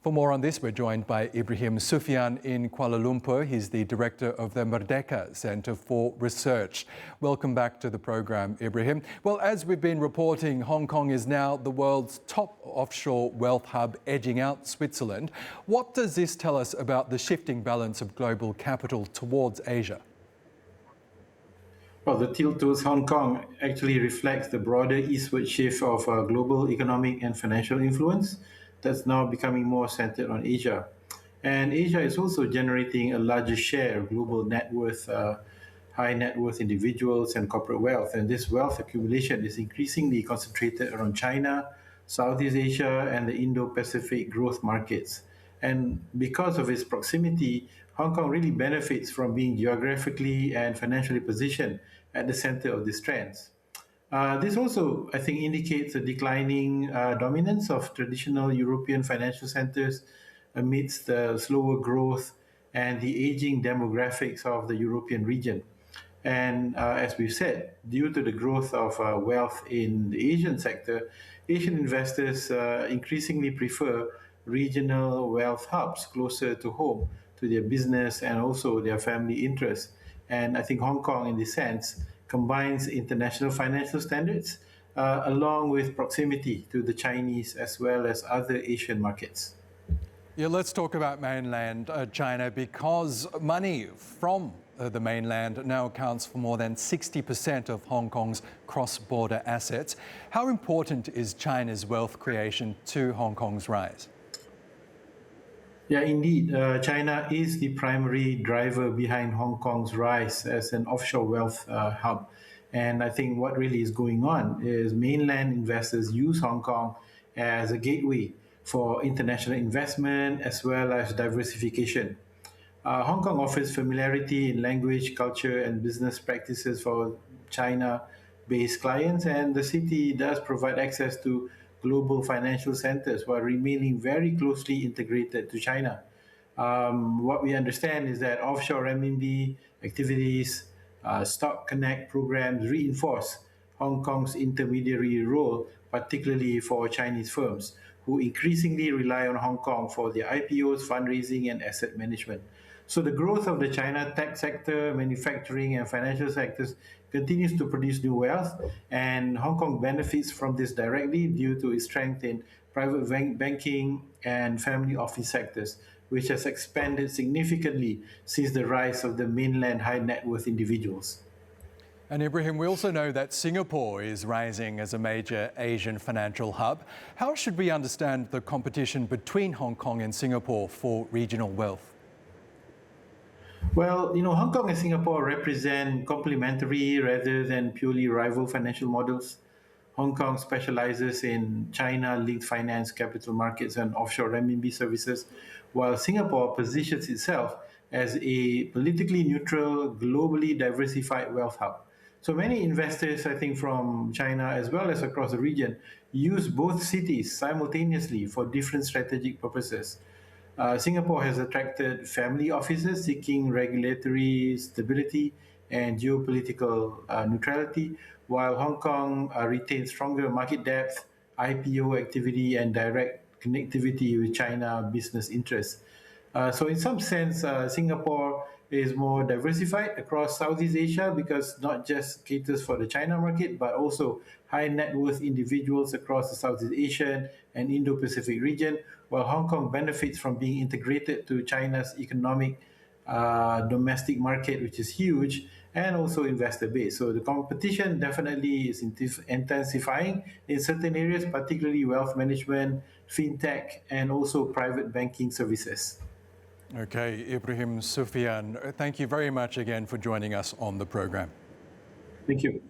For more on this, we're joined by Ibrahim Suffian in Kuala Lumpur. He's the director of the Merdeka Center for Research. Welcome back to the program, Ibrahim. Well, as we've been reporting, Hong Kong is now the world's top offshore wealth hub, edging out Switzerland. What does this tell us about the shifting balance of global capital towards Asia? Well, the tilt towards Hong Kong actually reflects the broader eastward shift of global economic and financial influence that's now becoming more centered on Asia. And Asia is also generating a larger share of global net worth, high net worth individuals and corporate wealth. And this wealth accumulation is increasingly concentrated around China, Southeast Asia, and the Indo-Pacific growth markets. And because of its proximity, Hong Kong really benefits from being geographically and financially positioned at the center of these trends. This also, I think, indicates a declining dominance of traditional European financial centers amidst the slower growth and the aging demographics of the European region. And as we've said, due to the growth of wealth in the Asian sector, Asian investors increasingly prefer regional wealth hubs closer to home, to their business and also their family interests. And I think Hong Kong, in this sense, combines international financial standards along with proximity to the Chinese as well as other Asian markets. Yeah, let's talk about mainland China, because money from the mainland now accounts for more than 60% of Hong Kong's cross-border assets. How important is China's wealth creation to Hong Kong's rise? Yeah, indeed. China is the primary driver behind Hong Kong's rise as an offshore wealth hub. And I think what really is going on is mainland investors use Hong Kong as a gateway for international investment as well as diversification. Hong Kong offers familiarity in language, culture, and business practices for China-based clients, and the city does provide access to global financial centers while remaining very closely integrated to China. What we understand is that offshore renminbi activities, stock connect programs reinforce Hong Kong's intermediary role, particularly for Chinese firms who increasingly rely on Hong Kong for their IPOs, fundraising, and asset management. So the growth of the China tech sector, manufacturing, and financial sectors continues to produce new wealth, and Hong Kong benefits from this directly due to its strength in private banking and family office sectors, which has expanded significantly since the rise of the mainland high net worth individuals. And Ibrahim, we also know that Singapore is rising as a major Asian financial hub. How should we understand the competition between Hong Kong and Singapore for regional wealth? Well, Hong Kong and Singapore represent complementary rather than purely rival financial models. Hong Kong specializes in China-linked finance, capital markets, and offshore renminbi services, while Singapore positions itself as a politically neutral, globally diversified wealth hub. So many investors, I think, from China as well as across the region, use both cities simultaneously for different strategic purposes. Singapore has attracted family offices seeking regulatory stability and geopolitical neutrality, while Hong Kong retains stronger market depth, IPO activity, and direct connectivity with China business interests. So in some sense, Singapore is more diversified across Southeast Asia because not just caters for the China market, but also high net worth individuals across the Southeast Asian and Indo-Pacific region, while Hong Kong benefits from being integrated to China's economic domestic market, which is huge, and also investor base. So the competition definitely is intensifying in certain areas, particularly wealth management, fintech, and also private banking services. Okay, Ibrahim Suffian, thank you very much again for joining us on the program. Thank you.